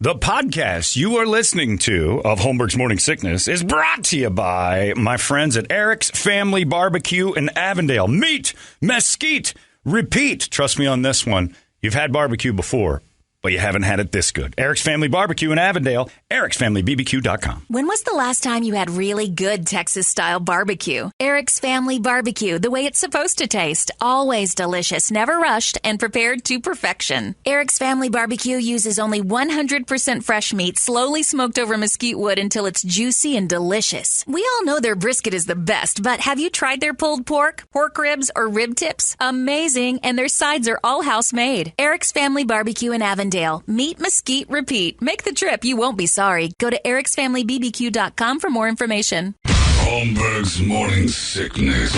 The podcast you are listening to of Holmberg's Morning Sickness is brought to you by my friends at Eric's Family Barbecue in Avondale. Meet, mesquite, repeat. Trust me on this one. You've had barbecue before, but you haven't had it this good. Eric's Family Barbecue in Avondale, ericsfamilybbq.com. When was the last time you had really good Texas-style barbecue? Eric's Family Barbecue, the way it's supposed to taste. Always delicious, never rushed, and prepared to perfection. Eric's Family Barbecue uses only 100% fresh meat, slowly smoked over mesquite wood until it's juicy and delicious. We all know their brisket is the best, but have you tried their pulled pork, pork ribs, or rib tips? Amazing, and their sides are all house-made. Eric's Family Barbecue in Avondale. Meet, mesquite, repeat. Make the trip. You won't be sorry. Go to ericsfamilybbq.com for more information. Holmberg's Morning Sickness.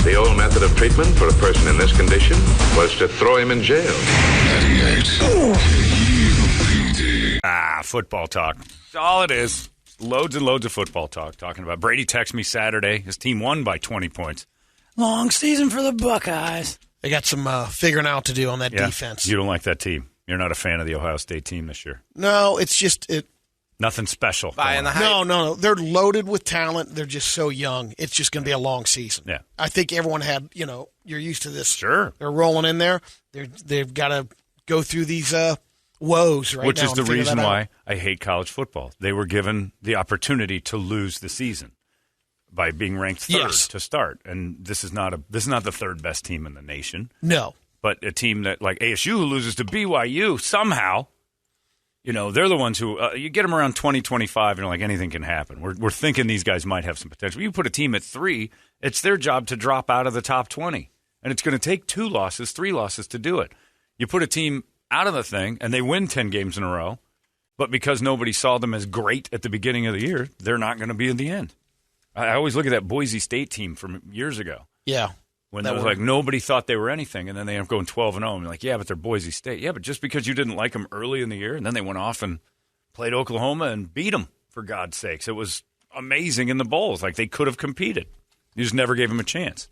The old method of treatment for a person in this condition was to throw him in jail. 98 KUPD. Football talk. That's all it is. Loads and loads of football talk. Talking about Brady texted me Saturday. His team won by 20 points. Long season for the Buckeyes. They got some figuring out to do on that defense. You don't like that team. You're not a fan of the Ohio State team this year. No, it's just nothing special. No. They're loaded with talent. They're just so young. It's just going to be a long season. Yeah. I think everyone had, you're used to this. Sure. They're rolling in there. They've got to go through these woes right now. Which is the reason why I hate college football. They were given the opportunity to lose the season by being ranked third to start. And this is not the third best team in the nation. No. But a team that, like ASU, who loses to BYU somehow, they're the ones who you get them around 2025, and like anything can happen. We're thinking these guys might have some potential. You put a team at 3, it's their job to drop out of the top 20, and it's going to take 2 losses, 3 losses to do it. You put a team out of the thing, and they win 10 games in a row, but because nobody saw them as great at the beginning of the year, they're not going to be in the end. I always look at that Boise State team from years ago. Yeah. When it was like nobody thought they were anything, and then they end up going 12-0. And you're like, yeah, but they're Boise State. Yeah, but just because you didn't like them early in the year, and then they went off and played Oklahoma and beat them, for God's sakes. It was amazing in the bowls. Like, they could have competed. You just never gave them a chance.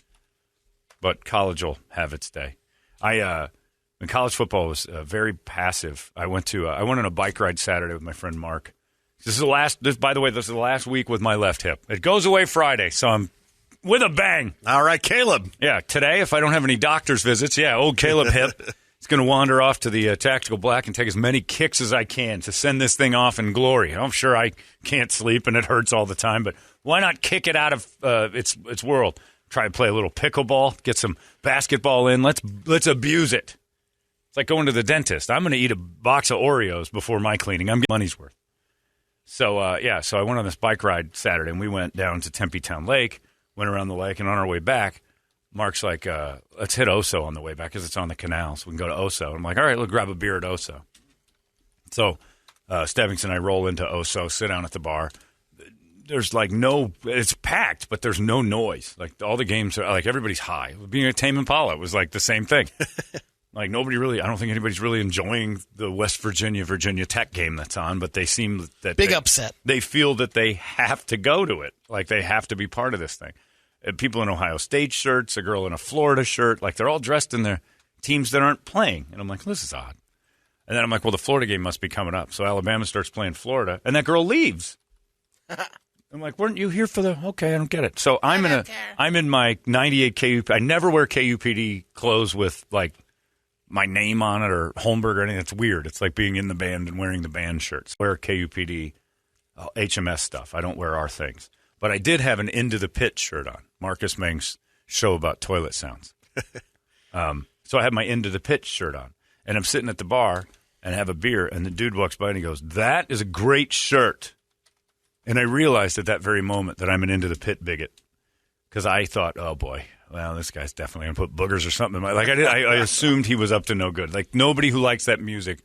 But college will have its day. When college football was very passive, I went on a bike ride Saturday with my friend Mark. By the way, this is the last week with my left hip. It goes away Friday, so I'm with a bang. All right, Caleb. Yeah, today, if I don't have any doctor's visits, old Caleb hip is going to wander off to the Tactical Black and take as many kicks as I can to send this thing off in glory. I'm sure I can't sleep and it hurts all the time, but why not kick it out of its world? Try to play a little pickleball, get some basketball in. Let's abuse it. It's like going to the dentist. I'm going to eat a box of Oreos before my cleaning. I'm getting money's worth. So, so I went on this bike ride Saturday, and we went down to Tempe Town Lake. Went around the lake, and on our way back, Mark's like, let's hit Oso on the way back because it's on the canal, so we can go to Oso. I'm like, all right, let's grab a beer at Oso. So Stebbings and I roll into Oso, sit down at the bar. There's it's packed, but there's no noise. Like, all the games are, like, everybody's high. Being at Tame Impala was like the same thing. Like, I don't think anybody's really enjoying the West Virginia Tech game that's on, but they seem that upset. They feel that they have to go to it. Like, they have to be part of this thing. People in Ohio State shirts, a girl in a Florida shirt, like, they're all dressed in their teams that aren't playing. And I'm like, this is odd. And then I'm like, well, the Florida game must be coming up. So Alabama starts playing Florida, and that girl leaves. I'm like, weren't you here for okay, I don't get it. So I'm in my 98 KUPD. I never wear KUPD clothes with, like, my name on it or Holmberg or anything. It's weird. It's like being in the band and wearing the band shirts. I wear KUPD, HMS stuff. I don't wear our things. But I did have an Into the Pit shirt on. Marcus Ming's show about toilet sounds. So I had my Into the Pit shirt on. And I'm sitting at the bar and have a beer, and the dude walks by and he goes, that is a great shirt. And I realized at that very moment that I'm an Into the Pit bigot. Because I thought, oh, boy, well, this guy's definitely going to put boogers or something in my... Like, I assumed he was up to no good. Like, nobody who likes that music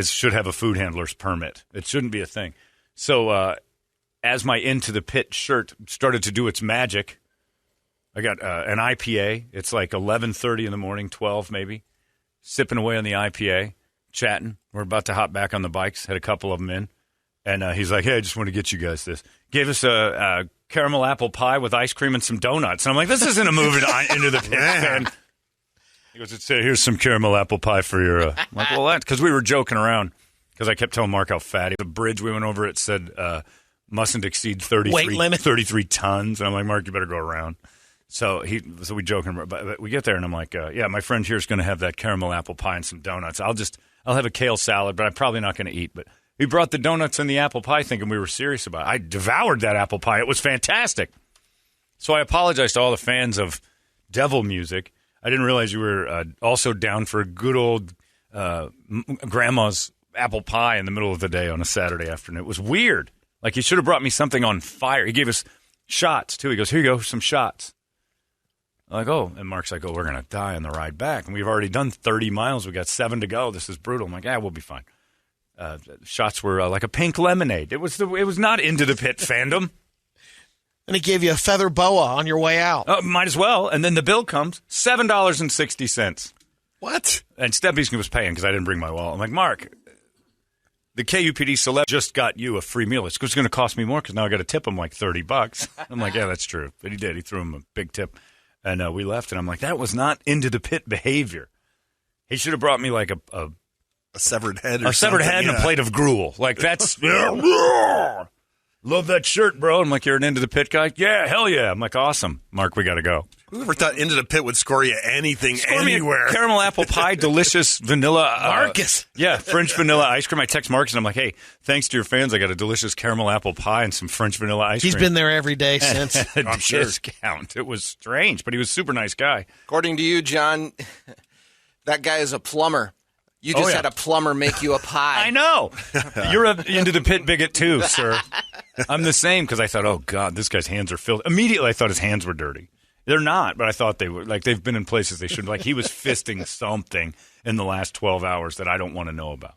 should have a food handler's permit. It shouldn't be a thing. So, as my Into the Pit shirt started to do its magic, I got an IPA. It's like 11:30 in the morning, 12 maybe. Sipping away on the IPA, chatting. We're about to hop back on the bikes. Had a couple of them in. And he's like, hey, I just want to get you guys this. Gave us a caramel apple pie with ice cream and some donuts. And I'm like, this isn't a move Into the Pit, man. He goes, here's some caramel apple pie for your... I'm like, well, that's because we were joking around. because I kept telling Mark how fat. The bridge we went over, it said mustn't exceed 33 tons. And I'm like, Mark, you better go around. So we joking, but we get there, and I'm like, yeah, my friend here is going to have that caramel apple pie and some donuts. I'll have a kale salad, but I'm probably not going to eat. But he brought the donuts and the apple pie thinking we were serious about it. I devoured that apple pie. It was fantastic. So I apologize to all the fans of devil music. I didn't realize you were also down for a good old grandma's apple pie in the middle of the day on a Saturday afternoon. It was weird. Like, he should have brought me something on fire. He gave us shots, too. He goes, here you go, some shots. I'm like, oh. And Mark's like, oh, we're going to die on the ride back. And we've already done 30 miles. We got 7 to go. This is brutal. I'm like, we'll be fine. Shots were like a pink lemonade. It was not Into the Pit fandom. And he gave you a feather boa on your way out. Might as well. And then the bill comes, $7.60. What? And Steppy's was paying because I didn't bring my wallet. I'm like, Mark, the KUPD celeb just got you a free meal. It's going to cost me more because now I got to tip him like $30. I'm like, yeah, that's true. But he did. He threw him a big tip. And we left, and I'm like, that was not Into the Pit behavior. He should have brought me like a severed head and a plate of gruel. Like, that's... Love that shirt, bro. I'm like, you're an Into the Pit guy? Yeah, hell yeah. I'm like, awesome. Mark, we got to go. Whoever thought Into the Pit would score you anything, score anywhere? Me a caramel apple pie, delicious vanilla. Marcus. French vanilla ice cream. I text Marcus, and I'm like, hey, thanks to your fans, I got a delicious caramel apple pie and some French vanilla ice cream. He's been there every day since. I'm sure. Discount. It was strange, but he was a super nice guy. According to you, John, that guy is a plumber. You just had a plumber make you a pie. I know. You're an Into the Pit bigot too, sir. I'm the same because I thought, oh, God, this guy's hands are filthy. Immediately I thought his hands were dirty. They're not, but I thought they were. Like, they've been in places they shouldn't. Like, he was fisting something in the last 12 hours that I don't want to know about.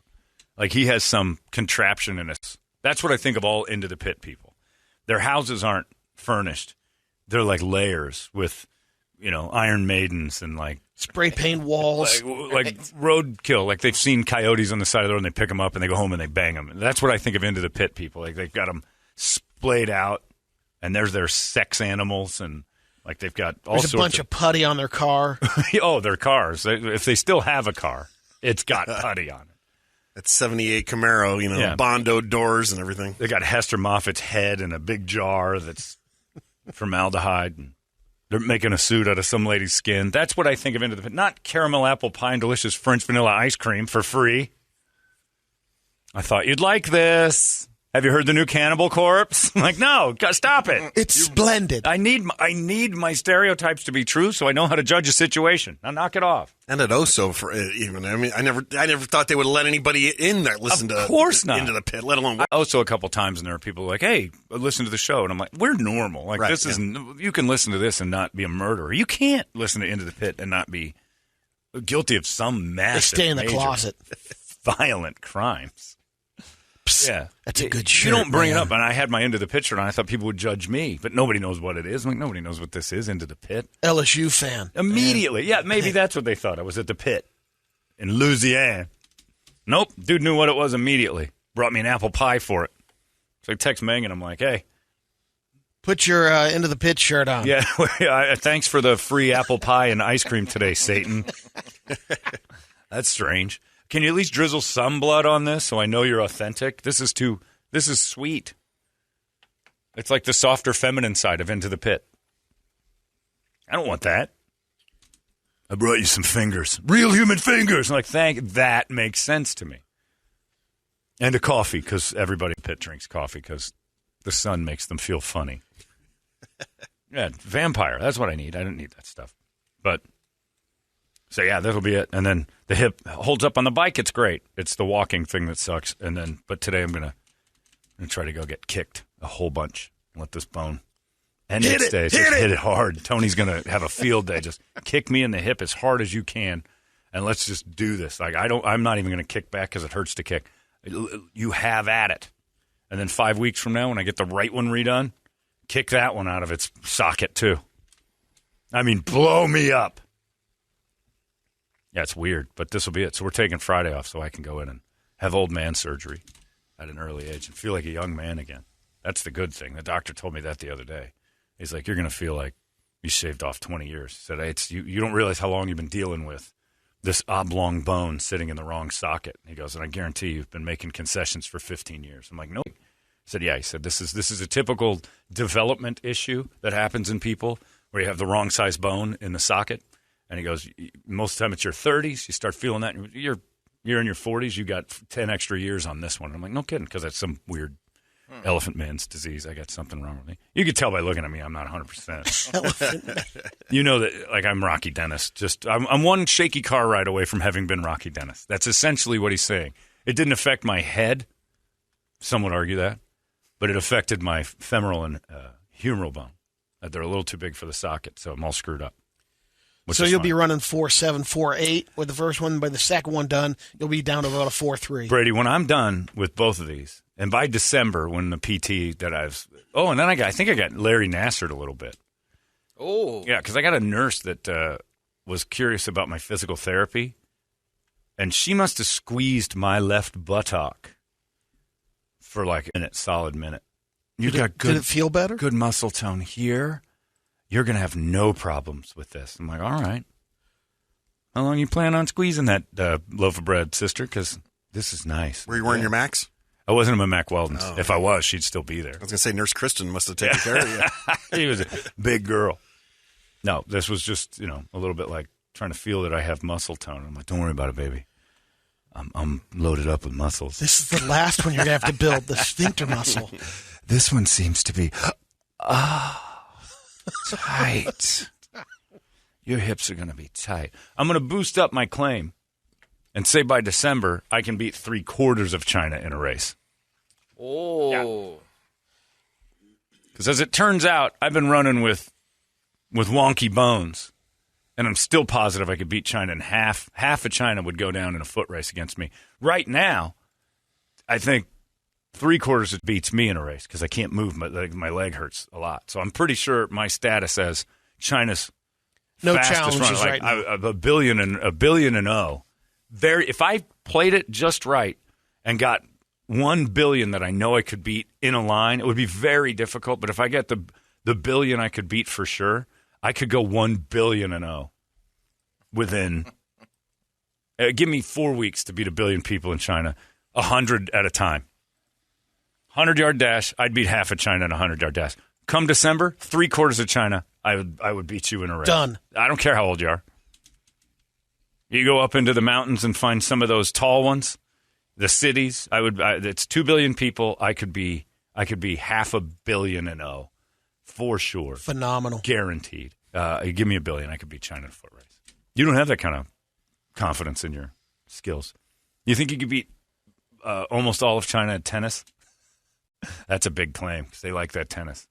Like, he has some contraption in us. That's what I think of all Into the Pit people. Their houses aren't furnished. They're like layers with, Iron Maidens and like spray paint walls, like roadkill. Like, they've seen coyotes on the side of the road and they pick them up and they go home and they bang them. That's what I think of Into the Pit people. Like, they've got them splayed out, and there's their sex animals, and like they've got all sorts. There's a bunch of putty on their car. Oh, their cars. If they still have a car, it's got putty on it. That 78 Camaro, Bondo doors and everything. They got Hester Moffat's head in a big jar that's formaldehyde, and they're making a suit out of some lady's skin. That's what I think of Into the Pit. Not caramel apple pie and delicious French vanilla ice cream for free. I thought you'd like this. Have you heard the new Cannibal Corpse? I'm like, no, stop it. It's splendid. I need my stereotypes to be true so I know how to judge a situation. Now knock it off. And at Oso for even. I mean, I never thought they would let anybody in there listen to. Of course not. Into the Pit, let alone. Oso a couple times, and there are people like, hey, listen to the show, and I'm like, we're normal. Like, this is you can listen to this and not be a murderer. You can't listen to Into the Pit and not be guilty of some massive, they stay in the closet, violent crimes. Psst, yeah, that's a good shirt. You don't bring it up, and I had my Into the Pit shirt on. I thought people would judge me, but nobody knows what it is. I'm like, nobody knows what this is. Into the Pit, LSU fan immediately. Yeah, maybe that's what they thought. I was at the Pit in Louisiana. Nope, dude knew what it was immediately. Brought me an apple pie for it. So I text Megan. I'm like, hey, put your Into the Pit shirt on. Yeah, thanks for the free apple pie and ice cream today, Satan. That's strange. Can you at least drizzle some blood on this so I know you're authentic? This is sweet. It's like the softer feminine side of Into the Pit. I don't want that. I brought you some fingers. Real human fingers. I'm like, that makes sense to me. And a coffee, because everybody in the Pit drinks coffee because the sun makes them feel funny. Yeah, vampire. That's what I need. I don't need that stuff. But... So, yeah, that'll be it. And then the hip holds up on the bike. It's great. It's the walking thing that sucks. And then, but today I'm going to try to go get kicked a whole bunch. Let this bone. And hit it hard. Tony's going to have a field day. Just kick me in the hip as hard as you can. And let's just do this. Like, I'm not even going to kick back because it hurts to kick. You have at it. And then 5 weeks from now, when I get the right one redone, kick that one out of its socket too. I mean, blow me up. Yeah, it's weird, but this will be it. So we're taking Friday off so I can go in and have old man surgery at an early age and feel like a young man again. That's the good thing. The doctor told me that the other day. He's like, you're going to feel like you shaved off 20 years. He said, you don't realize how long you've been dealing with this oblong bone sitting in the wrong socket. He goes, and I guarantee you've been making concessions for 15 years. I'm like, no. He said, yeah. He said, this is a typical development issue that happens in people where you have the wrong size bone in the socket. And he goes, most of the time it's your 30s. You start feeling that. You're in your 40s. You got 10 extra years on this one. And I'm like, no kidding, because that's some weird elephant man's disease. I got something wrong with me. You could tell by looking at me I'm not 100%. You know that, like, I'm Rocky Dennis. I'm one shaky car ride away from having been Rocky Dennis. That's essentially what he's saying. It didn't affect my head. Some would argue that. But it affected my femoral and humeral bone. They're a little too big for the socket, so I'm all screwed up. So you'll be running 4.7, 4.8 with the first one. By the second one done, you'll be down to about a 4.3. Brady, when I'm done with both of these, and by December, when the PT that and then I think I got Larry Nassered a little bit. Oh. Yeah, because I got a nurse that was curious about my physical therapy, and she must have squeezed my left buttock for like a solid minute. Did it feel better? Good muscle tone here. You're going to have no problems with this. I'm like, all right. How long you plan on squeezing that loaf of bread, sister? Because this is nice. Were you wearing your Macs? I wasn't in my Mac Weldon's. Oh. If I was, she'd still be there. I was going to say Nurse Kristen must have taken care of you. She was a big girl. No, this was just, a little bit like trying to feel that I have muscle tone. I'm like, don't worry about it, baby. I'm loaded up with muscles. This is the last one you're going to have to build, the sphincter muscle. This one seems to be tight. Your hips are going to be tight. I'm going to boost up my claim and say by December I can beat 3/4 of China in a race. Oh. Because as it turns out, I've been running with wonky bones, and I'm still positive I could beat China in half. Half of China would go down in a foot race against me. Right now, I think 3/4 beats me in a race because I can't move. My leg hurts a lot. So I'm pretty sure my status as China's fastest runner, like a billion and 0. If I played it just right and got 1 billion that I know I could beat in a line, it would be very difficult. But if I get the billion I could beat for sure, I could go 1 billion and 0 within. Give me 4 weeks to beat 1 billion people in China, 100 at a time. 100-yard dash, I'd beat half of China in a 100-yard dash. Come December, 3/4 of China, I would beat you in a race. Done. I don't care how old you are. You go up into the mountains and find some of those tall ones, the cities. It's 2 billion people. I could be 500 million and 0 for sure. Phenomenal, guaranteed. Give me 1 billion, I could beat China in a foot race. You don't have that kind of confidence in your skills. You think you could beat almost all of China at tennis? That's a big claim because they like that tennis.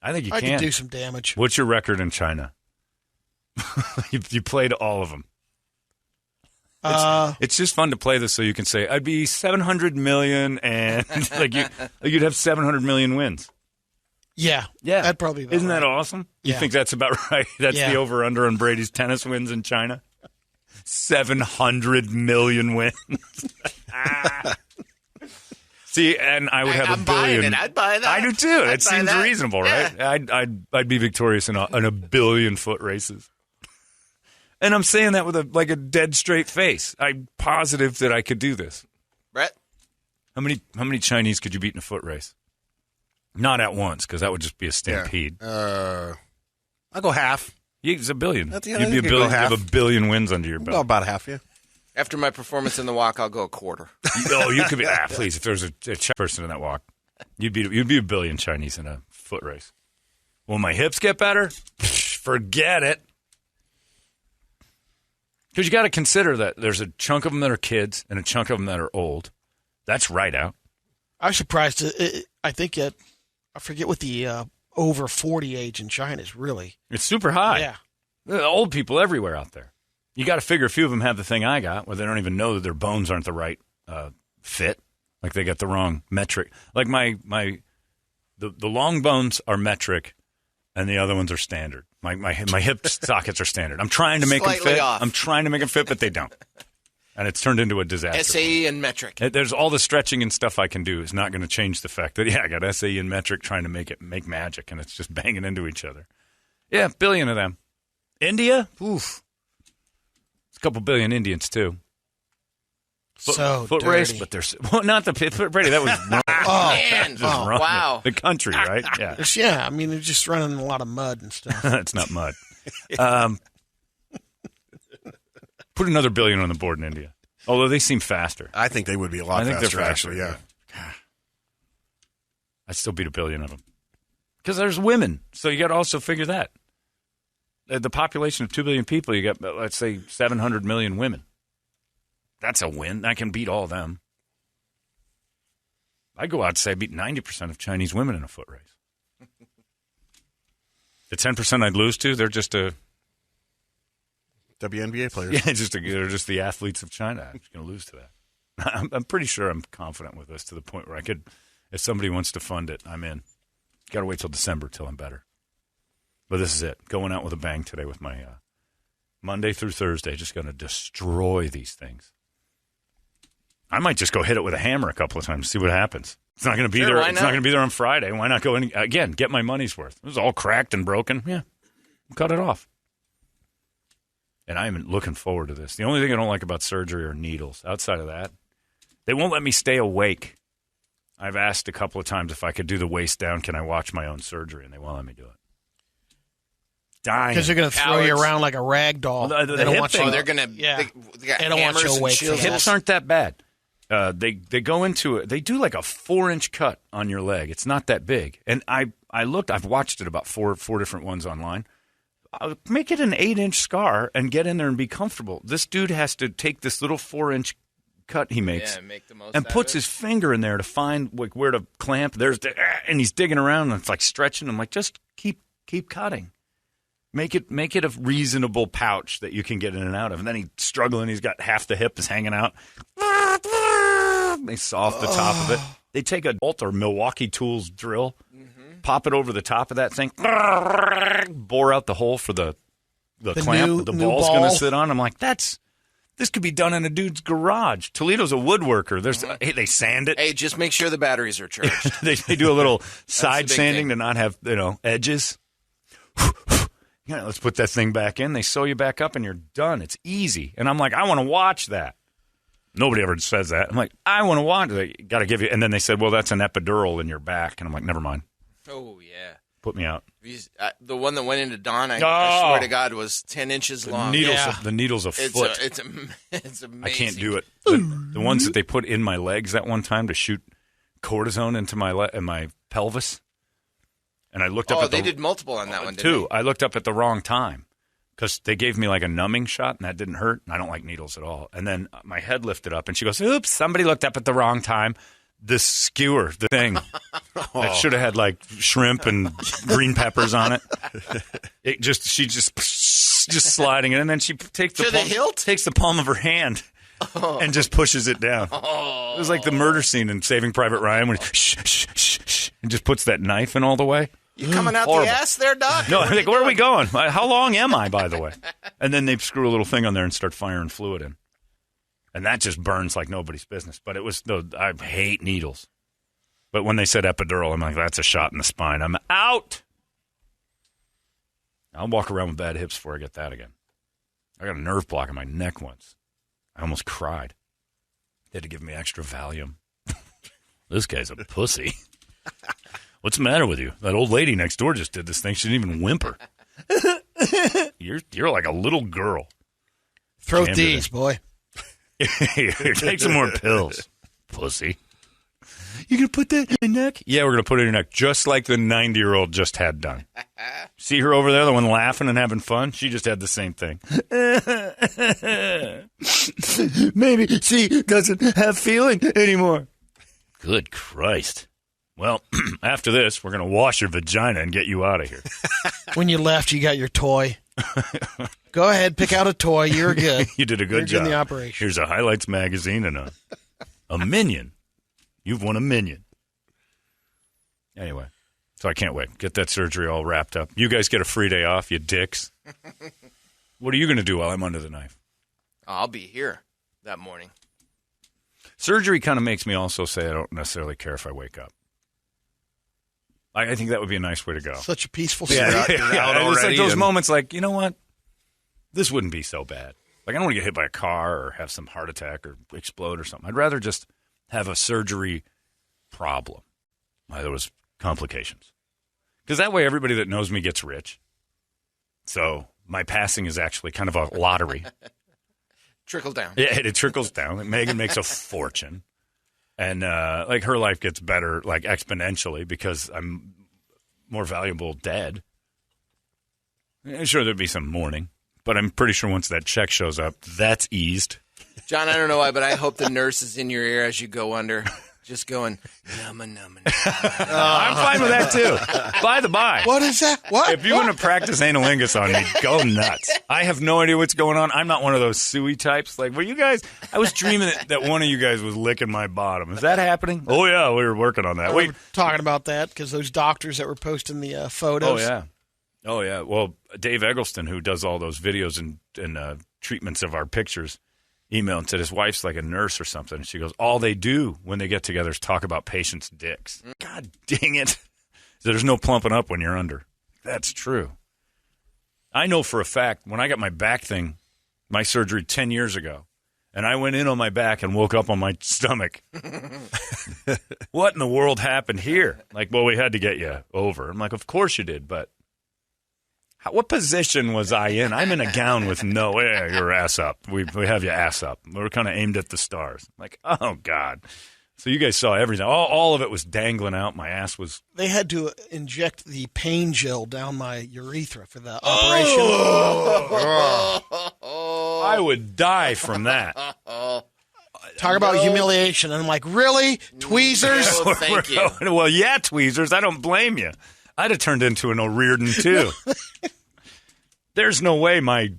I think you can. I could do some damage. What's your record in China? you played all of them. It's just fun to play this so you can say, I'd be 700 million and you'd have 700 million wins. Yeah. That'd probably be Isn't that awesome? You think that's about right? That's the over-under on Brady's tennis wins in China? 700 million wins. See, and I would have 1 billion. I'd buy that. I do too. It seems reasonable, right? Yeah. I'd be victorious in a 1 billion foot races. And I'm saying that with a dead straight face. I'm positive that I could do this. Brett? How many Chinese could you beat in a foot race? Not at once, because that would just be a stampede. Yeah. I'll go half. It's 1 billion. You'd be 1 billion. You have 1 billion wins under your belt. Well, about half, yeah. After my performance in the walk, I'll go 1/4. Oh, you could be. Please, if there's a person in that walk, you'd be 1 billion Chinese in a foot race. Will my hips get better? Forget it. Because you got to consider that there's a chunk of them that are kids and a chunk of them that are old. That's right out. I was surprised. I think I forget what the over 40 age in China is really. It's super high. Yeah. There are old people everywhere out there. You got to figure a few of them have the thing I got, where they don't even know that their bones aren't the right fit. Like they got the wrong metric. Like the long bones are metric, and the other ones are standard. My hip sockets are standard. I'm trying to make them fit. Off. I'm trying to make them fit, but they don't. And it's turned into a disaster. SAE and metric. There's all the stretching and stuff I can do is not going to change the fact that, I got SAE and metric trying to make magic, and it's just banging into each other. Yeah, 1 billion of them. India? Oof. A couple billion Indians, too. Foot dirty. race, but there's not the Brady. That was wrong. Man. Just wrong. Wow. The country, right? Yeah, Yeah, I mean, they're just running in a lot of mud and stuff. it's not mud. Put another billion on the board in India. Although they seem faster. I think they would be a lot faster, actually. Yeah. I'd still beat a billion of them because there's women. So you got to also figure that the population of 2 billion people, you got let's say 700 million women. That's a win. I can beat all of them. I go out and say I beat 90% of Chinese women in a foot race. The 10% I'd lose to, they're just a WNBA players. Yeah, they're just the athletes of China. I'm just going to lose to that. I'm pretty sure I'm confident with this to the point where I could, if somebody wants to fund it, I'm in. Got to wait till December till I'm better. But this is it. Going out with a bang today with my Monday through Thursday. Just going to destroy these things. I might just go hit it with a hammer a couple of times, see what happens. It's not going to be there. It's not going to be there on Friday. Why not go in again? Get my money's worth. It was all cracked and broken. Yeah, cut it off. And I'm looking forward to this. The only thing I don't like about surgery are needles. Outside of that, they won't let me stay awake. I've asked a couple of times if I could do the waist down. Can I watch my own surgery? And they won't let me do it. Dying. Because they're going to throw you around like a rag doll. Well, they don't want you. Oh, they're going to. Yeah. They got They don't want you hammers and awake. shields. Hips aren't that bad. They go into it. They do like a 4-inch cut on your leg. It's not that big. And I looked. I've watched it about four different ones online. I'll make it an 8-inch scar and get in there and be comfortable. This dude has to take this little 4-inch cut he makes make the most and out puts of it. his finger in there to find like where to clamp. And he's digging around and it's like stretching. I'm like, just keep cutting. Make it a reasonable pouch that you can get in and out of. And then he's struggling. He's got half the hip is hanging out. They saw off the top of it. They take a bolt or Milwaukee Tools drill, pop it over the top of that thing, bore out the hole for the clamp the ball's going to sit on. I'm like, this could be done in a dude's garage. Toledo's a woodworker. They sand it. Hey, just make sure the batteries are charged. they do a little side big sanding thing. to not have edges. Let's put that thing back in. They sew you back up and you're done. It's easy. And I'm like, I want to watch that. Nobody ever says that. I'm like, I want to watch it. Got to give you. And then they said, well, that's an epidural in your back. And I'm like, never mind. Oh, yeah. Put me out. The one that went into Don, I swear to God, was 10 inches long. The needle's a foot. It's amazing. I can't do it. The ones that they put in my legs that one time to shoot cortisone into my pelvis. And I looked up they did multiple on that one, didn't too. I looked up at the wrong time because they gave me like a numbing shot, and that didn't hurt. And I don't like needles at all. And then my head lifted up, and she goes, oops, somebody looked up at the wrong time. The skewer, the thing. That should have had like shrimp and green peppers on it. She just sliding it, and then she takes the palm of her hand and just pushes it down. It was like the murder scene in Saving Private Ryan when he and just puts that knife in all the way. You coming out Horrible. the ass there, Doc? No, I'm like, where are we going? How long am I, by the way? And then they screw a little thing on there and start firing fluid in. And that just burns like nobody's business. But I hate needles. But when they said epidural, I'm like, that's a shot in the spine. I'm out. I'll walk around with bad hips before I get that again. I got a nerve block in my neck once. I almost cried. They had to give me extra Valium. This guy's a pussy. What's the matter with you? That old lady next door just did this thing. She didn't even whimper. You're like a little girl. Throat Jammed these, boy. Here, take some more pills, pussy. You gonna put that in my neck? Yeah, we're gonna put it in your neck, just like the 90-year-old just had done. See her over there, the one laughing and having fun? She just had the same thing. Maybe she doesn't have feeling anymore. Good Christ. Well, after this, we're going to wash your vagina and get you out of here. When you left, you got your toy. Go ahead, pick out a toy. You're good. You did a good You're job. in the operation. Here's a Highlights magazine and a minion. You've won a minion. Anyway, so I can't wait. Get that surgery all wrapped up. You guys get a free day off, you dicks. What are you going to do while I'm under the knife? I'll be here that morning. Surgery kind of makes me also say I don't necessarily care if I wake up. I think that would be a nice way to go. Such a peaceful Yeah, story. you're out It's like already those and- moments like, you know what? This wouldn't be so bad. Like, I don't want to get hit by a car or have some heart attack or explode or something. I'd rather just have a surgery problem. Why there was complications. Because that way everybody that knows me gets rich. So my passing is actually kind of a lottery. Trickle down. Yeah, it trickles down. Megan makes a fortune. And, like, her life gets better, like, exponentially because I'm more valuable dead. Sure, there'd be some mourning. But I'm pretty sure once that check shows up, that's eased. John, I don't know why, but I hope the nurse is in your ear as you go under. Just going, numma, numma, numma. I'm fine with that, too. By the by. What is that? What? If you want to practice analingus on me, go nuts. I have no idea what's going on. I'm not one of those suey types. Like, were you guys? I was dreaming that one of you guys was licking my bottom. Is that happening? Oh, yeah, we were working on that. We were talking about that because those doctors that were posting the photos. Oh, yeah. Well, Dave Eggleston, who does all those videos and treatments of our pictures, emailed and said his wife's like a nurse or something. And she goes, all they do when they get together is talk about patients' dicks. God dang it. So there's no plumping up when you're under. That's true. I know for a fact when I got my back thing, my surgery 10 years ago, and I went in on my back and woke up on my stomach. What in the world happened here? Like, well, we had to get you over. I'm like, of course you did, but what position was I in? I'm in a gown with your ass up. We have you ass up. We're kind of aimed at the stars. Like, oh, God. So you guys saw everything. All of it was dangling out. My ass was. They had to inject the pain gel down my urethra for the operation. I would die from that. Talk about humiliation. And I'm like, really? Tweezers? No, thank you. Well, yeah, tweezers. I don't blame you. I'd have turned into an O'Riordan, too. There's no way my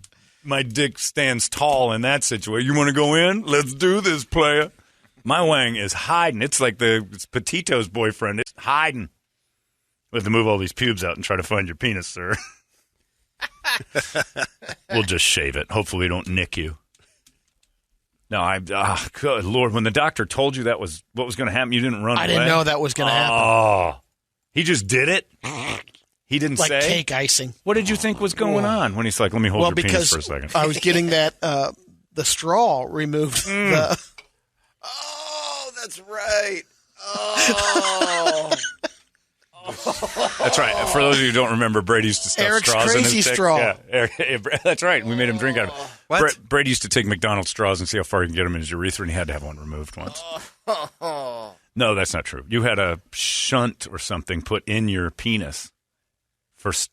dick stands tall in that situation. You want to go in? Let's do this, player. My wang is hiding. It's like it's Petito's boyfriend. It's hiding. We have to move all these pubes out and try to find your penis, sir. We'll just shave it. Hopefully we don't nick you. No, good Lord. When the doctor told you that was what was going to happen, you didn't run away? I didn't know that was going to happen. Oh. He just did it? He didn't say? Like cake icing. What did you think was going on when he's like, let me hold your penis for a second? I was getting that, the straw removed. Oh, that's right. Oh. That's right. For those of you who don't remember, Brady used to stuff Eric's straws in his dick. straw. Yeah, that's right. We made him drink out of it. What? Brady used to take McDonald's straws and see how far he can get them in his urethra, and he had to have one removed once. No, that's not true. You had a shunt or something put in your penis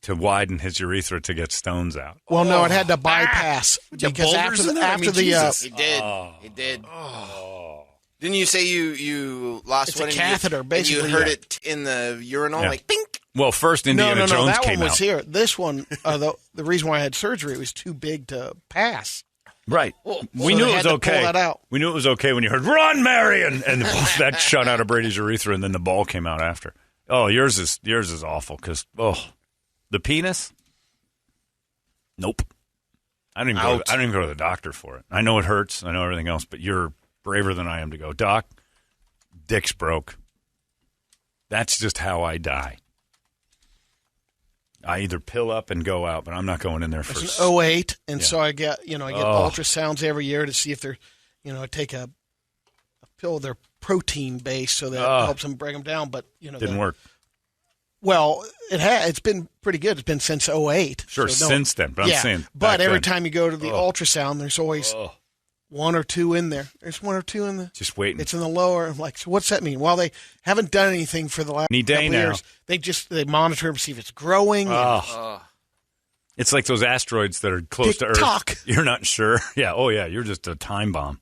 to widen his urethra to get stones out. Well, no, it had to bypass because after He did. He did. Didn't you say you lost it's one? a catheter, basically. You heard it in the urinal, like pink. Well, first Indiana Jones that came one was out. here. This one, the reason why I had surgery, it was too big to pass. Right. We So knew they it had was to okay. pull that out. We knew it was okay when you heard, run, Marion! And that shot out of Brady's urethra, and then the ball came out after. Oh, yours is awful because, the penis? Nope. I don't even go to the doctor for it. I know it hurts. I know everything else, but you're braver than I am to go, Doc, dick's broke. That's just how I die. I either pill up and go out, but I'm not going in there for... It's an 08, and so I get ultrasounds every year to see if they're, I take a pill, they're protein based, so that helps them break them down. But didn't work. Well, it's been pretty good. It's been since 08. Sure, since then. But I'm saying, but every time you go to the ultrasound, there's always one or two in there. There's one or two in there. Just waiting. It's in the lower. I'm like, so what's that mean? Well, they haven't done anything for the last Any day couple now. years. They monitor to see if it's growing. It's like those asteroids that are close to Earth. Tick-tock. You're not sure. Yeah. Oh, yeah. You're just a time bomb.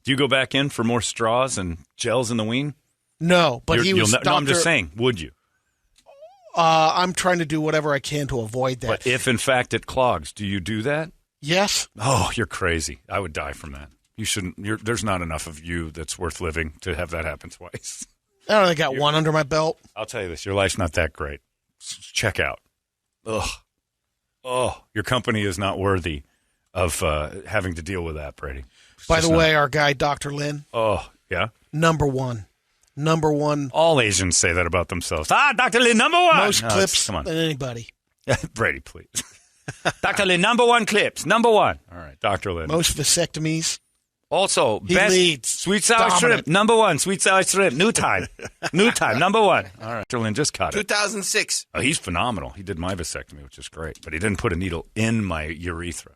Do you go back in for more straws and gels in the ween? No, but he was. No, I'm just saying. Would you? I'm trying to do whatever I can to avoid that. But if in fact it clogs, do you do that? Yes. Oh, you're crazy. I would die from that. You shouldn't. There's not enough of you that's worth living to have that happen twice. I only got one under my belt. I'll tell you this. Your life's not that great. Check out. Ugh. Oh, your company is not worthy of having to deal with that, Brady. By the way, our guy, Dr. Lin. Oh, yeah? Number one. All Asians say that about themselves. Dr. Lin, number one. Most No, clips come on. than anybody. Brady, please. Dr. Lynn, number one clips. Number one. All right, Dr. Lynn. Most vasectomies. Also, He best leads. sweet sour Dominant. shrimp. Number one, sweet sour shrimp. New time. New time. Number one. All right, Dr. Lynn just cut it. 2006. Oh, he's phenomenal. He did my vasectomy, which is great, but he didn't put a needle in my urethra.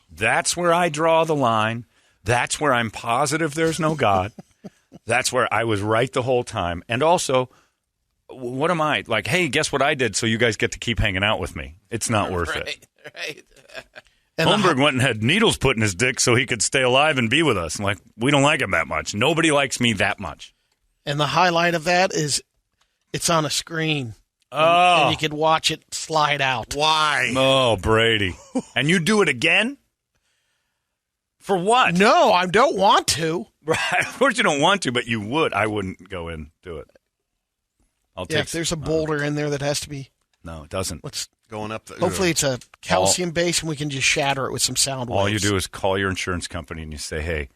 That's where I draw the line. That's where I'm positive there's no God. That's where I was right the whole time. And also, what am I? Like, hey, guess what I did so you guys get to keep hanging out with me? It's not worth it. Right. And Holmberg went and had needles put in his dick so he could stay alive and be with us. I'm like, we don't like him that much. Nobody likes me that much. And the highlight of that is it's on a screen. Oh, And you can watch it slide out. Why? oh, Brady. And you do it again? For what? No, I don't want to. Right. Of course you don't want to, but you would. I wouldn't go in do it. I'll Yeah, take. if there's a boulder in there that has to be. No, it doesn't. Let's. Going up. Hopefully, it's a calcium base, and we can just shatter it with some sound waves. All you do is call your insurance company and you say, hey,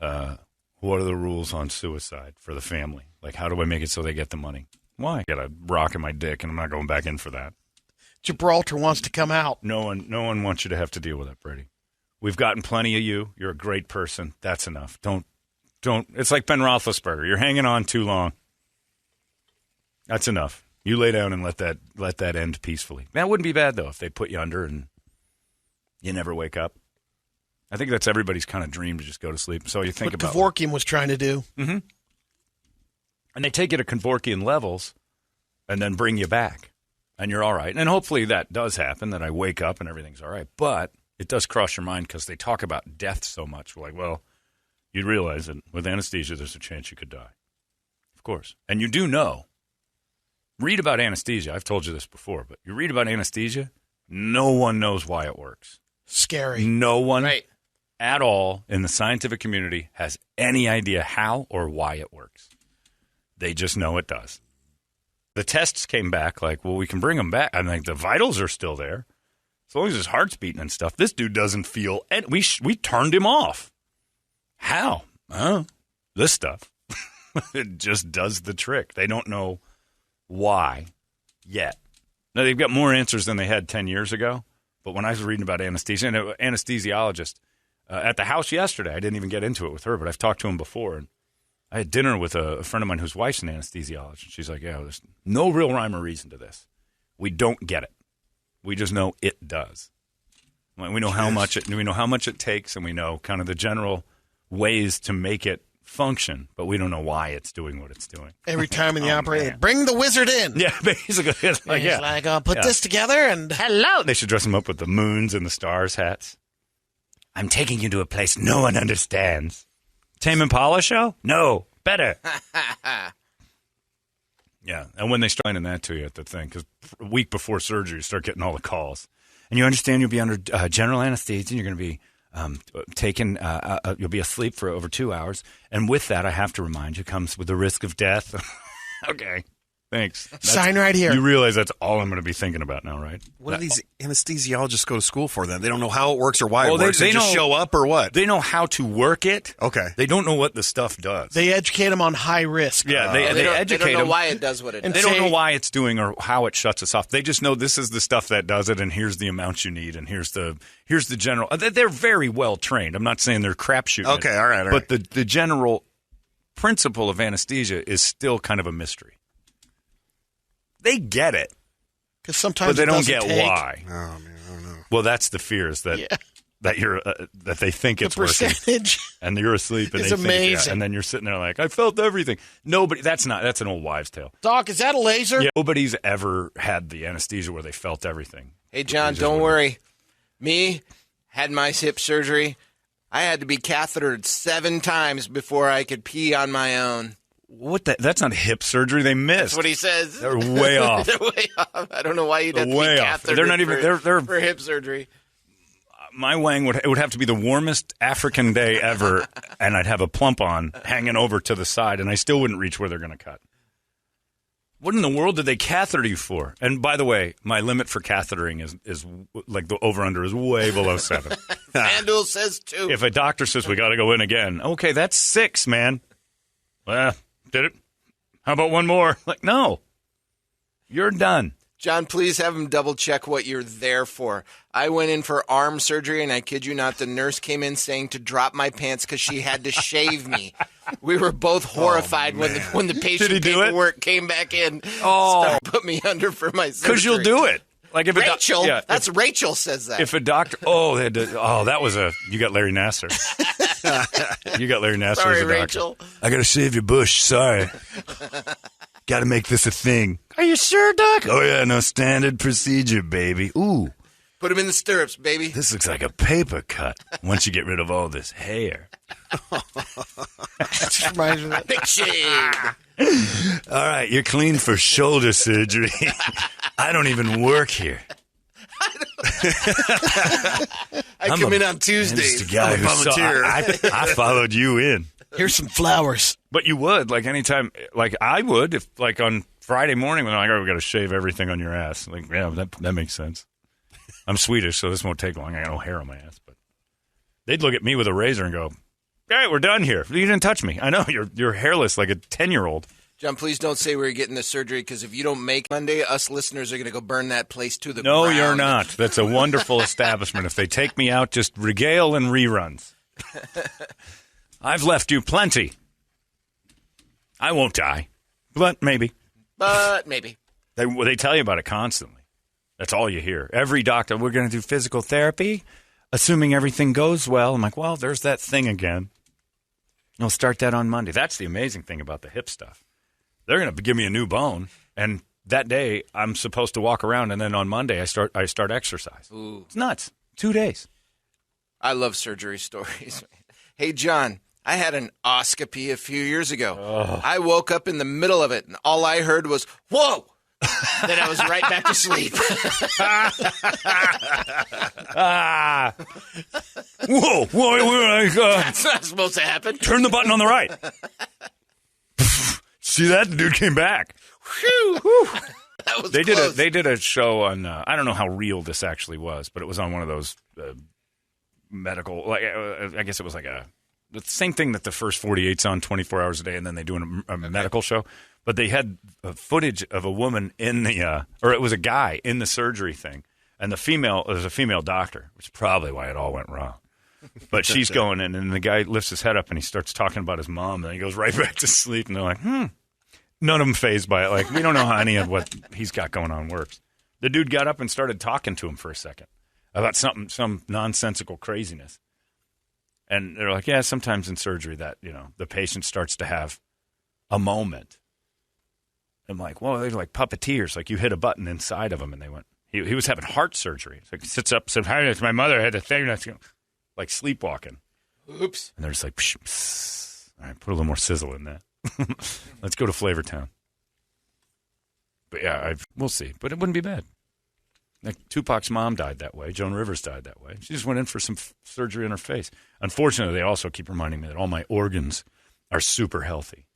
what are the rules on suicide for the family? Like, how do I make it so they get the money? Why? I got a rock in my dick, and I'm not going back in for that. Gibraltar wants to come out. No one wants you to have to deal with that, Brady. We've gotten plenty of you. You're a great person. That's enough. Don't. It's like Ben Roethlisberger. You're hanging on too long. That's enough. You lay down and let that end peacefully. That wouldn't be bad though if they put you under and you never wake up. I think that's everybody's kind of dream to just go to sleep. So you think What about Kevorkian was trying to do. Mm-hmm. And they take you to Kevorkian levels and then bring you back, and you're all right. And hopefully that does happen, that I wake up and everything's all right. But it does cross your mind because they talk about death so much. We're like, well, you'd realize that with anesthesia, there's a chance you could die. Of course. And you do know. Read about anesthesia. I've told you this before, but you read about anesthesia, no one knows why it works. Scary. No one Right. at all in the scientific community has any idea how or why it works. They just know it does. The tests came back like, well, we can bring him back. I think the vitals are still there. As long as his heart's beating and stuff. This dude doesn't feel – and we turned him off. How? This stuff. It just does the trick. They don't know why yet. Now, they've got more answers than they had 10 years ago. But when I was reading about anesthesia, and an anesthesiologist at the house yesterday, I didn't even get into it with her, but I've talked to him before. And I had dinner with a friend of mine whose wife's an anesthesiologist. She's like, yeah, there's no real rhyme or reason to this. We don't get it. We just know it does. We know how much it takes, and we know kind of the general ways to make it function, but we don't know why it's doing what it's doing. Every time in the operator, bring the wizard in. Yeah, basically. It's like, He's yeah. like, I'll put this together and Hello. They should dress him up with the moons and the stars hats. I'm taking you to a place no one understands. Tame Impala show? No. Better. Yeah. And when they start explaining that to you at the thing, because a week before surgery, you start getting all the calls. And you understand you'll be under general anesthesia, and you're going to be you'll be asleep for over 2 hours. And with that, I have to remind you, comes with the risk of death. Okay. Thanks. sign right here. You realize that's all I'm going to be thinking about now, right? What do these anesthesiologists go to school for then? They don't know how it works or why Well, it works. They just know- show up or what? They know how to work it. Okay. They don't know what the stuff does. they educate them on high risk. Yeah, they They educate don't know them. why it does what it And does. They don't know say- why it's doing or how it shuts us off. They just know this is the stuff that does it, and here's the amount you need, and here's the general. They're very well trained. I'm not saying they're crapshooting. Okay, all right. But the general principle of anesthesia is still kind of a mystery. They get it, Because sometimes but they it don't doesn't get take why. Oh, man, I don't know. Well, that's the fear is that that you're that they think the it's working. percentage. And you're asleep, and It's they think, yeah, amazing. and then you're sitting there like, I felt everything. Nobody. That's an old wives' tale. Doc, is that a laser? Yeah, nobody's ever had the anesthesia where they felt everything. Hey, John, don't worry. Me, had my hip surgery. I had to be cathetered 7 times before I could pee on my own. What? That's not hip surgery. They missed. That's what he says. They're way off. They're way off. I don't know why you'd have to be Way off. cathetered They're not even. for hip surgery. My wang would have to be the warmest African day ever, and I'd have a plump on hanging over to the side, and I still wouldn't reach where they're going to cut. What in the world did they catheter you for? And by the way, my limit for cathetering is like the over-under is way below 7. FanDuel says 2. If a doctor says we got to go in again, okay, that's 6, man. Well, did it? How about one more? Like, no. You're done. John, please have him double check what you're there for. I went in for arm surgery, and I kid you not, the nurse came in saying to drop my pants because she had to shave me. We were both horrified when the patient paperwork came back in. Started put me under for my surgery. Because you'll do it. Like if Rachel, Rachel says that. If a doctor, that was you got Larry Nassar. You got Larry Nassar Sorry, as a doctor. Rachel. I got to shave your bush. Sorry. Got to make this a thing. Are you sure, Doc? Oh, yeah, no, standard procedure, baby. Ooh. Put him in the stirrups, baby. This looks like a paper cut once you get rid of all this hair. Just reminds me of that. Big shave. All right, you're clean for shoulder surgery. I don't even work here. I come in on Tuesdays. I'm just a guy I'm a volunteer. I followed you in. Here's some flowers. But you would, like, anytime, like, I would, if, like, on Friday morning when I'm like, we got to shave everything on your ass. Like, yeah, that makes sense. I'm Swedish, so this won't take long. I got no hair on my ass. But they'd look at me with a razor and go, all right, we're done here. You didn't touch me. I know, you're hairless like a 10-year-old. John, please don't say we're getting the surgery, because if you don't make Monday, us listeners are going to go burn that place to the No, ground. you're not. That's a wonderful establishment. If they take me out, just regale and reruns. I've left you plenty. I won't die, but maybe. They tell you about it constantly. That's all you hear. Every doctor, we're going to do physical therapy, assuming everything goes well. I'm like, well, there's that thing again. I'll start that on Monday. That's the amazing thing about the hip stuff. They're going to give me a new bone, and that day I'm supposed to walk around, and then on Monday I start exercise. Ooh. It's nuts. 2 days. I love surgery stories. Hey, John, I had an oscopy a few years ago. Oh. I woke up in the middle of it, and all I heard was, whoa! Then I was right back to sleep. Whoa. That's not supposed to happen. Turn the button on the right. See that? The dude came back. Whew. That was close. They did a show on, I don't know how real this actually was, but it was on one of those medical, like I guess it was like the same thing that the first 48's on 24 hours a day, and then they do a medical show. But they had footage of a woman in the, or it was a guy in the surgery thing, and it was a female doctor, which is probably why it all went wrong. But she's going in, and the guy lifts his head up, and he starts talking about his mom, and he goes right back to sleep, and they're like, None of them fazed by it. Like, we don't know how any of what he's got going on works. The dude got up and started talking to him for a second about some nonsensical craziness. And they're like, yeah, sometimes in surgery that, the patient starts to have a moment. I'm like, well, they're like puppeteers. Like, you hit a button inside of him, and they went, he was having heart surgery. So he sits up, said, hi, my mother had a thing that's like sleepwalking. Oops. And they're just like, psh, psh. All right, put a little more sizzle in that. Let's go to Flavortown. But yeah, we'll see. But it wouldn't be bad. Like, Tupac's mom died that way. Joan Rivers died that way. She just went in for some surgery in her face. Unfortunately, they also keep reminding me that all my organs are super healthy.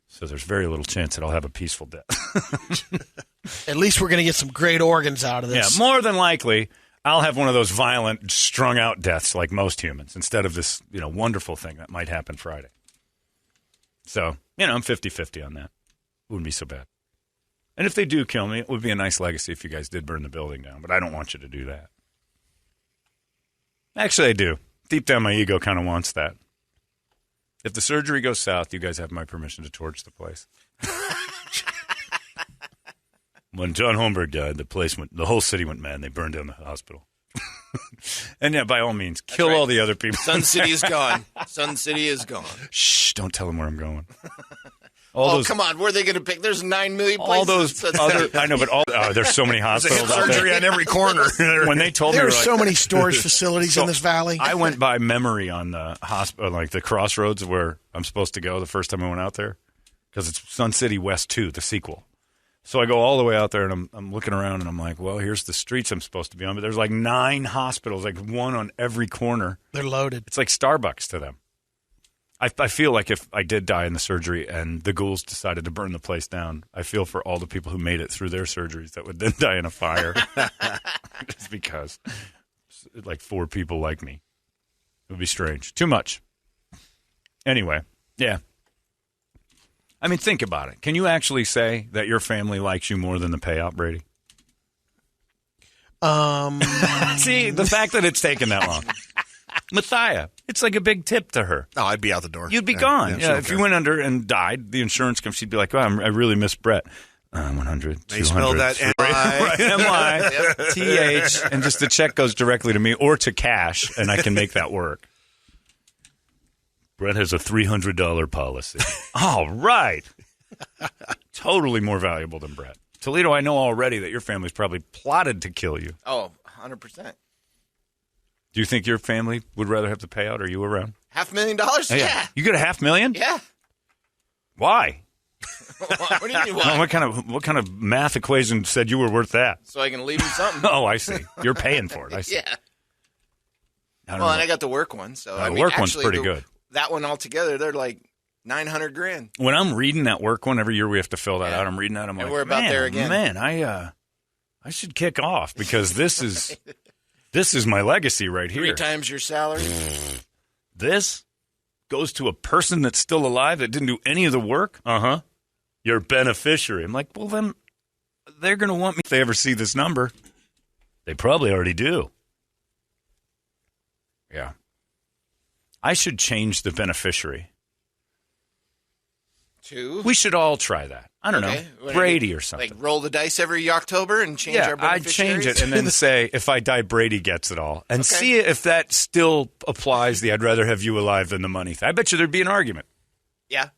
So there's very little chance that I'll have a peaceful death. At least we're going to get some great organs out of this. Yeah, more than likely, I'll have one of those violent, strung-out deaths like most humans instead of this, wonderful thing that might happen Friday. So, I'm 50-50 on that. Wouldn't be so bad. And if they do kill me, it would be a nice legacy if you guys did burn the building down. But I don't want you to do that. Actually, I do. Deep down, my ego kind of wants that. If the surgery goes south, you guys have my permission to torch the place. When John Holmberg died, the whole city went mad. They burned down the hospital. And yeah, by all means, kill all the other people. Sun City is gone. Sun City is gone. Shh, don't tell them where I'm going. Come on. Where are they going to pick? There's 9 million places. All those other, I know, but there's so many hospitals. There's surgery on every corner. When they told There me, are so many storage facilities in this valley. I went by memory on the hospital, like the crossroads where I'm supposed to go the first time I went out there, because it's Sun City West 2, the sequel. So I go all the way out there, and I'm looking around, and I'm like, well, here's the streets I'm supposed to be on. But there's like 9 hospitals, like one on every corner. They're loaded. It's like Starbucks to them. I feel like if I did die in the surgery and the ghouls decided to burn the place down, I feel for all the people who made it through their surgeries that would then die in a fire. Just because. Like 4 people like me. It would be strange. Too much. Anyway, yeah. I mean, think about it. Can you actually say that your family likes you more than the payout, Brady? See, the fact that it's taken that long. Mathia, it's like a big tip to her. Oh, I'd be out the door. You'd be gone. Yeah, if you went under and died, the insurance company, she'd be like, oh, I really miss Brett. 100, They spell that M-I-T-H, and just the check goes directly to me or to cash, and I can make that work. Brett has a $300 policy. All right. Totally more valuable than Brett. Toledo, I know already that your family's probably plotted to kill you. Oh, 100%. Do you think your family would rather have the payout? Are you around? $500,000? Yeah. You get $500,000? Yeah. Why? What do you mean, why? What kind of math equation said you were worth that? So I can leave you something. Oh, I see. You're paying for it. I see. Yeah. And I got the work one. So the work one's pretty good. That one altogether, they're like $900,000. When I'm reading that work one, every year we have to fill that out. I'm reading that. I'm like, we're about there again. Man, I should kick off because this is my legacy right here. 3 times your salary. This goes to a person that's still alive that didn't do any of the work. Your beneficiary. I'm like, well, then they're going to want me if they ever see this number. They probably already do. Yeah. I should change the beneficiary. We should all try that. I don't know. Brady or something. Like roll the dice every October and change our beneficiaries? I'd change it and then say, if I die, Brady gets it all. And see if that still applies the I'd rather have you alive than the money thing. I bet you there'd be an argument. Yeah.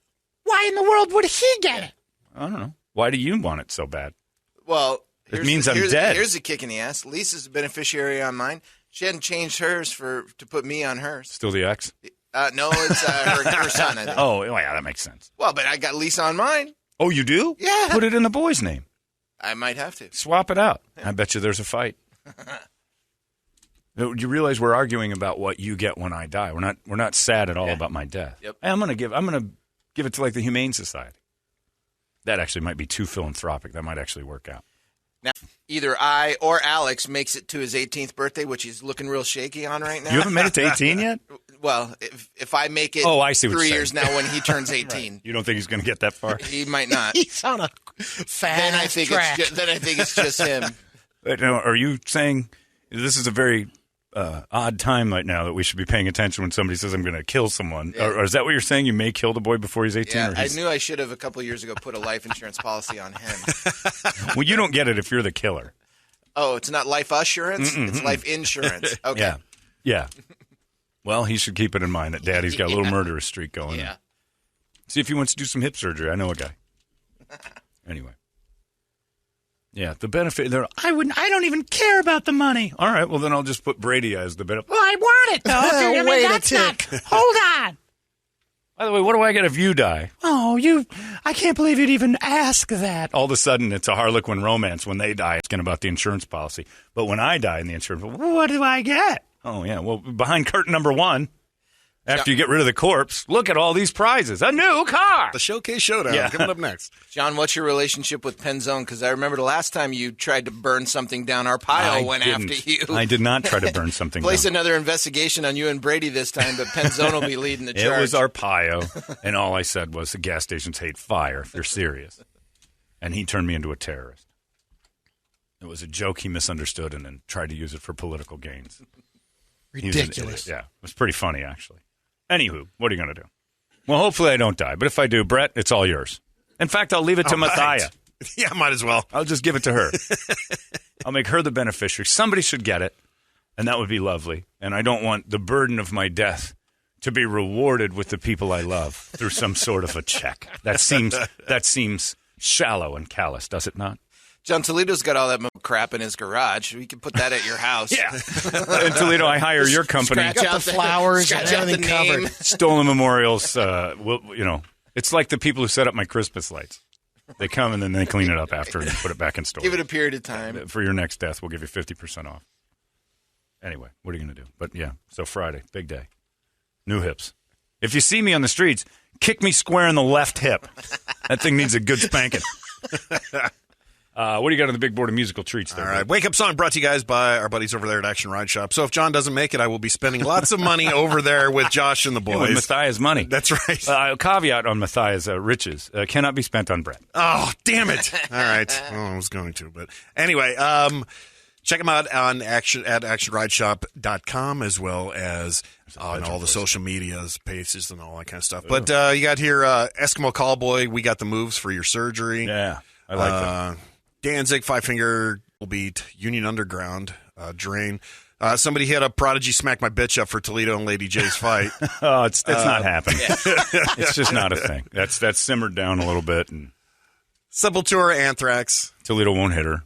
Why in the world would he get it? I don't know. Why do you want it so bad? Well, it means I'm dead. Here's a kick in the ass. Lisa's a beneficiary on mine. She hadn't changed hers to put me on hers. Still the ex? No, it's her son, I think. Oh, yeah, that makes sense. Well, but I got Lisa on mine. Oh, you do? Yeah. Put it in the boy's name. I might have to. Swap it out. I bet you there's a fight. You realize we're arguing about what you get when I die. We're not sad at all about my death. Yep. Hey, I'm gonna give it to like the Humane Society. That actually might be too philanthropic. That might actually work out. Now, either I or Alex makes it to his 18th birthday, which he's looking real shaky on right now. You haven't made it to 18 yet? Well, if I make it I see what 3 you're years saying. now when he turns 18. Right. You don't think he's going to get that far? He might not. He's on a fast Then I think track. it's just him. Now, are you saying this is a very odd time right now that we should be paying attention when somebody says I'm going to kill someone? Yeah. Or is that what you're saying? You may kill the boy before he's 18? Yeah, or I knew I should have a couple years ago put a life insurance policy on him. Well, you don't get it if you're the killer. Oh, it's not life assurance? It's life insurance. Okay. Yeah. Well, he should keep it in mind that Daddy's got a little murderous streak going. Yeah. See if he wants to do some hip surgery. I know a guy. Anyway. Yeah, the benefit there. I don't even care about the money. All right, well then I'll just put Brady as the benefit. Well, I want it though. Wait a tick. Hold on. By the way, what do I get if you die? Oh, I can't believe you'd even ask that. All of a sudden, it's a Harlequin romance. When they die, it's going about the insurance policy. But when I die in the insurance, what do I get? Oh, yeah. Well, behind curtain number 1, after you get rid of the corpse, look at all these prizes. A new car. The Showcase Showdown coming up next. John, what's your relationship with Penzone? Because I remember the last time you tried to burn something down, our pile went after you. I did not try to burn something Place down. another investigation on you and Brady this time, but Penzone will be leading the charge. It was Arpaio, and all I said was the gas stations hate fire, if you're serious. And he turned me into a terrorist. It was a joke he misunderstood and then tried to use it for political gains. Ridiculous. Yeah, it was pretty funny, actually. Anywho, what are you going to do? Well, hopefully I don't die. But if I do, Brett, it's all yours. In fact, I'll leave it to Mathia. Right. Yeah, might as well. I'll just give it to her. I'll make her the beneficiary. Somebody should get it, and that would be lovely. And I don't want the burden of my death to be rewarded with the people I love through some sort of a check. That seems shallow and callous, does it not? John, Toledo's got all that crap in his garage. We can put that at your house. Yeah. In Toledo, I hire your company. Scratch out the flowers and everything covered. Stolen Memorials, it's like the people who set up my Christmas lights. They come and then they clean it up after and put it back in storage. Give it a period of time. For your next death, we'll give you 50% off. Anyway, what are you going to do? But yeah, so Friday, big day. New hips. If you see me on the streets, kick me square in the left hip. That thing needs a good spanking. What do you got on the big board of musical treats there? All right. Wake Up Song brought to you guys by our buddies over there at Action Ride Shop. So if John doesn't make it, I will be spending lots of money over there with Josh and the boys. Yeah, with Mathia's money. That's right. Caveat on Mathia's riches. Cannot be spent on Brett. Oh, damn it. All right. Well, I was going to. But anyway, Check them out on action at actionrideshop.com as well as on all the social medias, pages, and all that kind of stuff. But you got here Eskimo Callboy. We got the moves for your surgery. Yeah, I like that. Danzig, Five Finger will beat Union Underground, Drain. Somebody hit a Prodigy smack my bitch up for Toledo and Lady J's fight. Oh, it's not happening. It's just not a thing. That's simmered down a little bit. And Sepultura, Anthrax. Toledo won't hit her.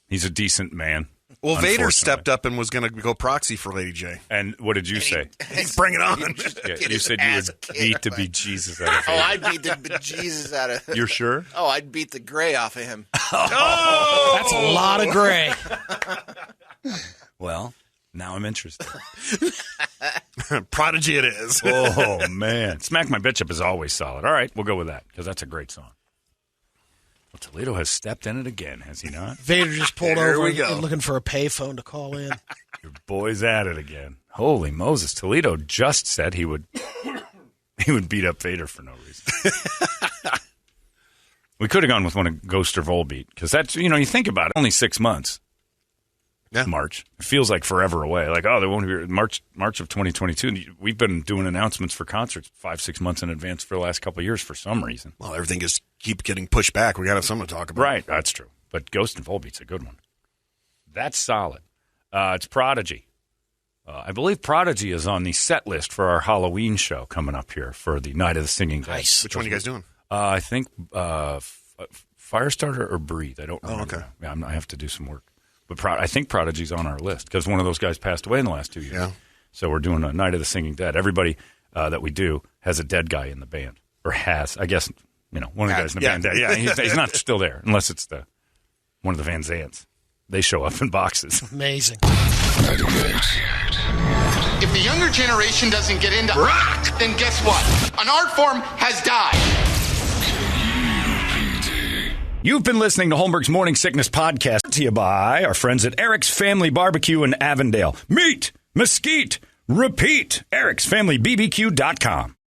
He's a decent man. Well, Vader stepped up and was going to go proxy for Lady J. And what did you say? Bring it on. You said you would beat the bejesus out of him. Oh, I'd beat the bejesus out of him. You're sure? Oh, I'd beat the gray off of him. Oh, that's a lot of gray. Well, now I'm interested. Prodigy it is. Oh, man. Smack My Bitch Up is always solid. All right, we'll go with that because that's a great song. Well, Toledo has stepped in it again, has he not? Vader just pulled over and looking for a payphone to call in. Your boy's at it again. Holy Moses. Toledo just said he would beat up Vader for no reason. We could have gone with one of Ghost or Volbeat because that's, you think about it, only 6 months. Yeah. March. It feels like forever away. Like, they won't be March of 2022. We've been doing announcements for concerts 5-6 months in advance for the last couple of years for some reason. Well, everything just keep getting pushed back. We got to have something to talk about. Right, that's true. But Ghost and Volbeat's a good one. That's solid. It's Prodigy. I believe Prodigy is on the set list for our Halloween show coming up here for the Night of the Singing Dead. Nice. Which one are you guys doing? I think Firestarter or Breathe. I don't remember. Okay. Yeah, I have to do some work. But I think Prodigy's on our list because one of those guys passed away in the last 2 years. Yeah. So we're doing a Night of the Singing Dead. Everybody that we do has a dead guy in the band. Or has. I guess, one of the guys in the band. Yeah, he's not still there unless it's one of the Van Zants. They show up in boxes. Amazing. If the younger generation doesn't get into rock, then guess what? An art form has died. You've been listening to Holmberg's Morning Sickness Podcast, brought to you by our friends at Eric's Family Barbecue in Avondale. Meet, mesquite, repeat. Eric'sFamilyBBQ.com.